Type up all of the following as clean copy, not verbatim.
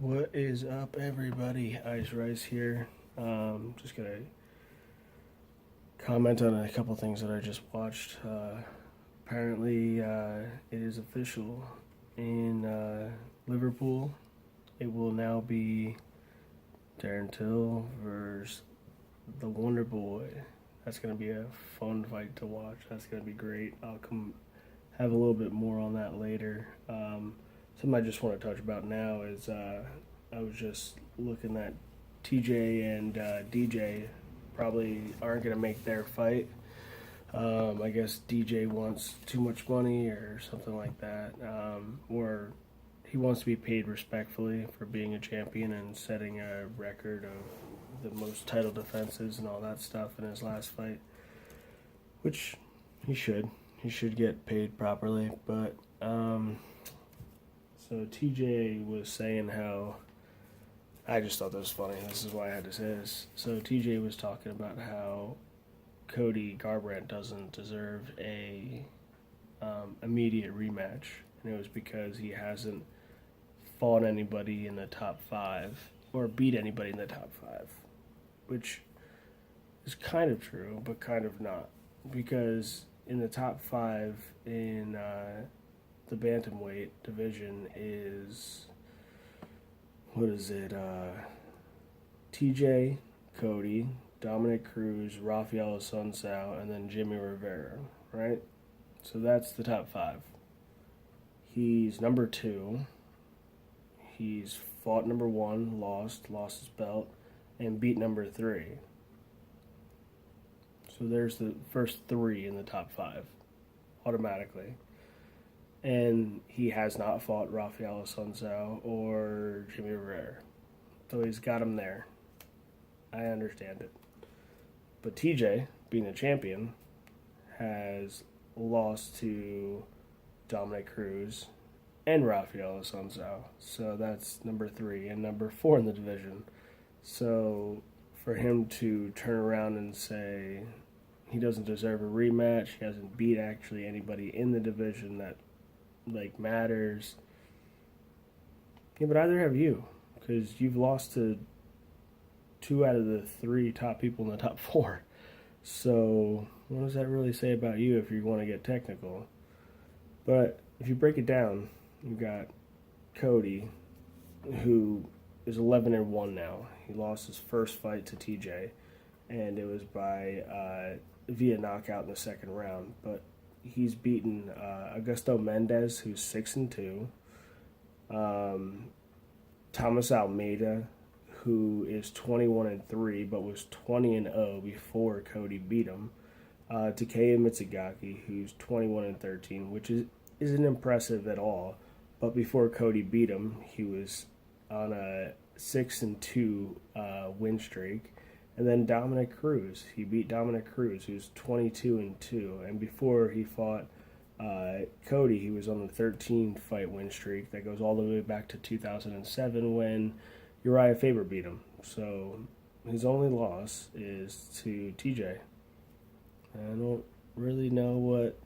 What is up, everybody? Ice Rice here. Just gonna comment on a couple things that I just watched. Apparently, it is official in Liverpool. It will now be Darren Till versus the Wonder Boy. That's gonna be a fun fight to watch. That's gonna be great. I'll come have a little bit more on that later. Something I just want to touch about now is I was just looking at TJ and DJ probably aren't going to make their fight. I guess DJ wants too much money or something like that, or he wants to be paid respectfully for being a champion and setting a record of the most title defenses and all that stuff in his last fight, which he should. He should get paid properly, but so TJ was saying how I just thought that was funny. This is why I had to say this. So TJ was talking about how Cody Garbrandt doesn't deserve a immediate rematch, and it was because he hasn't fought anybody in the top five or beat anybody in the top five, which is kind of true, but kind of not, because in the top five in the bantamweight division is what is it? TJ, Cody, Dominic Cruz, Rafael Assunção, and then Jimmy Rivera, right? So that's the top five. He's number two. He's fought number one, lost his belt, and beat number three. So there's the first three in the top five, automatically. And he has not fought Rafael Assunção or Jimmy Rivera. So he's got him there. I understand it. But TJ, being the champion, has lost to Dominic Cruz and Rafael Assunção. So that's number three and number four in the division. So for him to turn around and say he doesn't deserve a rematch, he hasn't beat actually anybody in the division that matters. Yeah, but either have you, because you've lost to two out of the three top people in the top four. So what does that really say about you if you want to get technical? But if you break it down, you got Cody, who is 11-1 now. He lost his first fight to TJ, and it was by via knockout in the second round. But he's beaten Augusto Mendes, who's 6-2. Thomas Almeida, who is 21-3, but was 20-0 before Cody beat him. Takeya Mitsugaki, who's 21-13, which isn't impressive at all. But before Cody beat him, he was on a 6-2 win streak. And then Dominic Cruz. He beat Dominic Cruz, who's 22-2. And before he fought Cody, he was on the 13-fight win streak that goes all the way back to 2007 when Uriah Faber beat him. So his only loss is to TJ. I don't really know what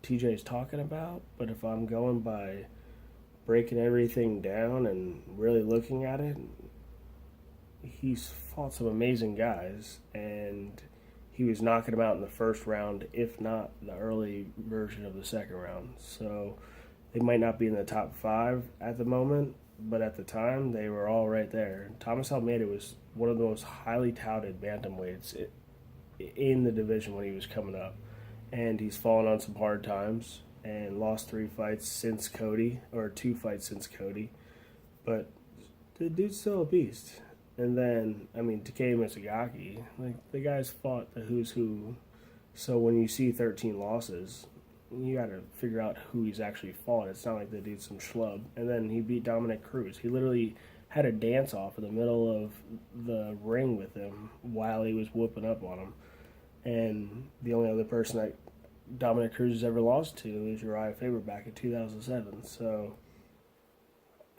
TJ is talking about, but if I'm going by breaking everything down and really looking at it, he's fought some amazing guys, and he was knocking them out in the first round, if not the early version of the second round. So they might not be in the top five at the moment, but at the time, they were all right there. Thomas Almeida was one of the most highly touted bantamweights in the division when he was coming up, and he's fallen on some hard times and lost 3 fights since Cody, or 2 fights since Cody, but the dude's still a beast. And then, Takeya Mitsugaki, the guy's fought the who's who. So when you see 13 losses, you got to figure out who he's actually fought. It's not like the dude's some schlub. And then he beat Dominic Cruz. He literally had a dance off in the middle of the ring with him while he was whooping up on him. And the only other person that Dominic Cruz has ever lost to is Uriah Faber back in 2007. So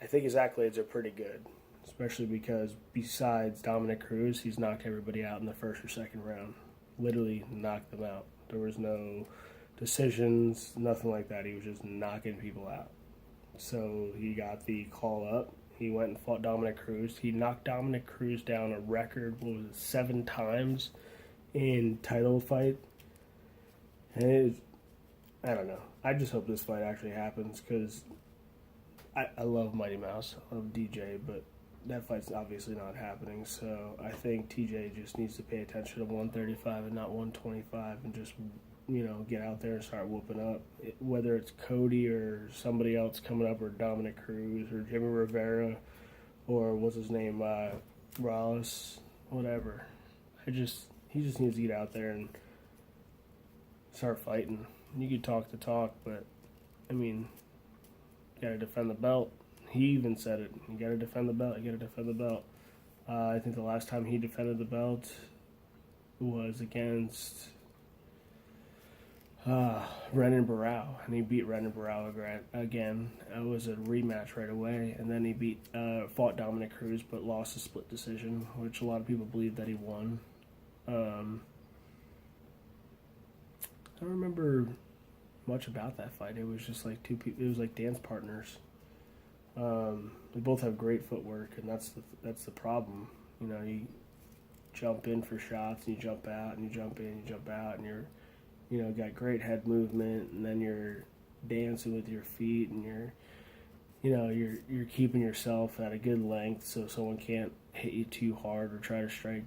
I think his accolades are pretty good, especially because besides Dominic Cruz, he's knocked everybody out in the first or second round. Literally knocked them out. There was no decisions, nothing like that. He was just knocking people out. So he got the call up. He went and fought Dominic Cruz. He knocked Dominic Cruz down a record, 7 times in title fight. And I don't know. I just hope this fight actually happens because I love Mighty Mouse. I love DJ, but that fight's obviously not happening. So I think TJ just needs to pay attention to 135 and not 125 and just, get out there and start whooping up. Whether it's Cody or somebody else coming up or Dominic Cruz or Jimmy Rivera or what's his name, Rollins, whatever. He just needs to get out there and start fighting. You could talk the talk, but, you got to defend the belt. He even said it. You got to defend the belt. You got to defend the belt. I think the last time he defended the belt was against Renan Barão, and he beat Renan Barão again. It was a rematch right away, and then he fought Dominic Cruz, but lost a split decision, which a lot of people believe that he won. I don't remember much about that fight. It was just like two people. It was like dance partners. They both have great footwork, and that's the problem. You jump in for shots, and you jump out, and you jump in, and you jump out, and you're, got great head movement, and then you're dancing with your feet, and you're keeping yourself at a good length so someone can't hit you too hard or try to strike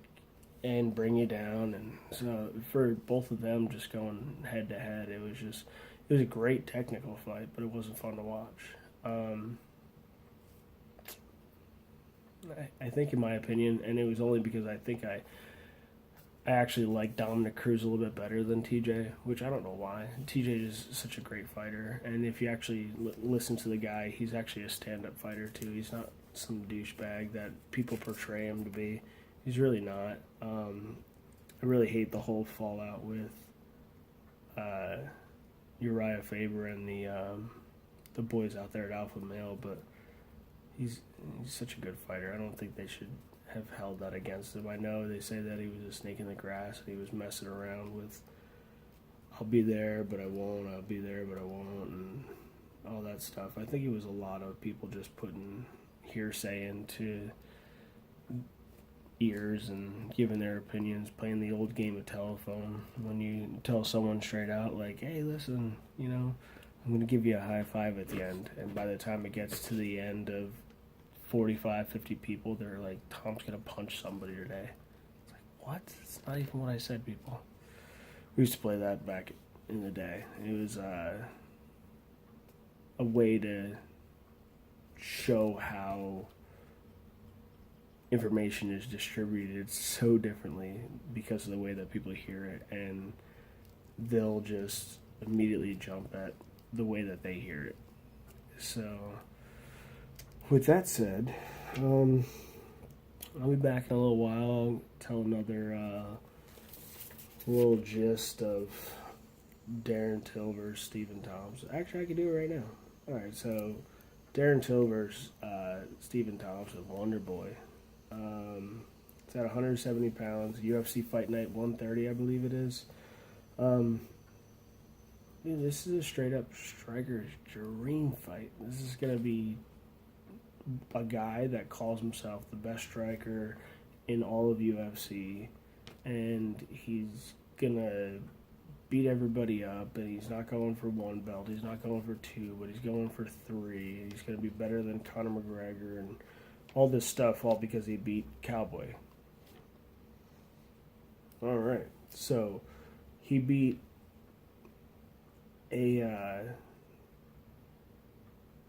and bring you down. And so for both of them just going head to head, it was a great technical fight, but it wasn't fun to watch. I think, in my opinion, and it was only because I think I actually like Dominic Cruz a little bit better than TJ, which I don't know why. TJ is such a great fighter, and if you actually listen to the guy, he's actually a stand-up fighter too. He's not some douchebag that people portray him to be. He's really not. I really hate the whole fallout with Uriah Faber and the boys out there at Alpha Male, but he's such a good fighter. I don't think they should have held that against him. I know they say that he was a snake in the grass and he was messing around with I'll be there but I won't, I'll be there but I won't, and all that stuff. I think it was a lot of people just putting hearsay into ears and giving their opinions, playing the old game of telephone. When you tell someone straight out, like, hey, listen, I'm going to give you a high five at the end. And by the time it gets to the end of 45, 50 people, they're like, Tom's going to punch somebody today. It's like, what? It's not even what I said, people. We used to play that back in the day. It was a way to show how information is distributed so differently because of the way that people hear it, and they'll just immediately jump at the way that they hear it. So, with that said, I'll be back in a little while. I'll tell another little gist of Darren Till versus Stephen Thompson. Actually, I can do it right now. Alright, so Darren Till versus Stephen Thompson, Wonder Boy. It's at 170 pounds, UFC Fight Night 130, I believe it is. Dude, this is a straight up striker's dream fight. This is going to be a guy that calls himself the best striker in all of UFC, and he's going to beat everybody up, and he's not going for one belt, he's not going for two, but he's going for three. He's going to be better than Conor McGregor and all this stuff, all because he beat Cowboy. Alright, so he beat a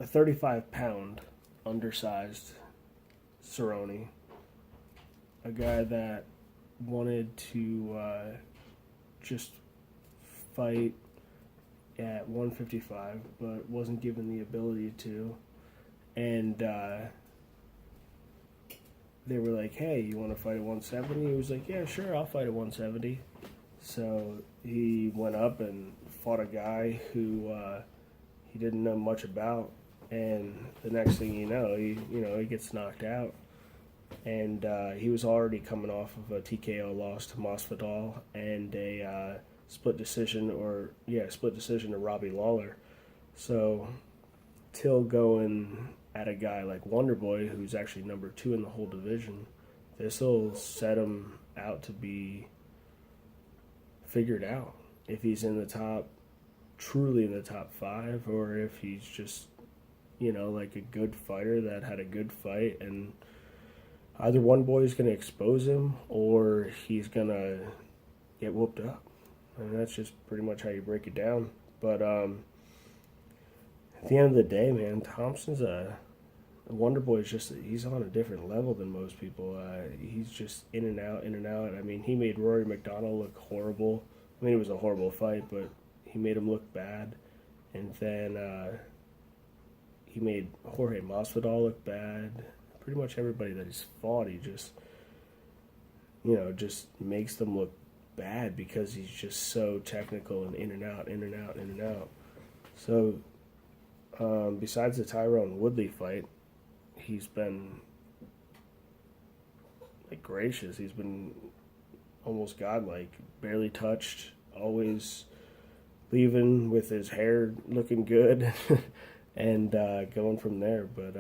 35-pound undersized Cerrone, a guy that wanted to just fight at 155 but wasn't given the ability to, and they were like, hey, you want to fight at 170? He was like, yeah, sure, I'll fight at 170. So he went up and fought a guy who he didn't know much about, and the next thing you know, he gets knocked out. And he was already coming off of a TKO loss to Masvidal and a split decision to Robbie Lawler. So Till going at a guy like Wonderboy, who's actually number 2 in the whole division, this will set him out to be figured out. If he's in the top, truly in the top 5, or if he's just, like a good fighter that had a good fight, and either one boy is going to expose him or he's going to get whooped up. And that's just pretty much how you break it down. But at the end of the day, man, Thompson's Wonder Boy is just, he's on a different level than most people. He's just in and out, in and out. I mean, he made Rory McDonald look horrible. I mean, it was a horrible fight, but he made him look bad. And then he made Jorge Masvidal look bad. Pretty much everybody that he's fought, he just, just makes them look bad because he's just so technical and in and out, in and out, in and out. So, besides the Tyrone Woodley fight, he's been gracious. He's been almost godlike, barely touched, always leaving with his hair looking good, and going from there. But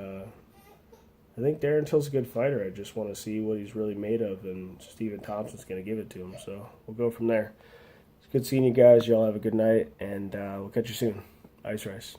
I think Darren Till's a good fighter. I just want to see what he's really made of, and Stephen Thompson's going to give it to him. So we'll go from there. It's good seeing you guys. Y'all have a good night, and we'll catch you soon. Ice Rice.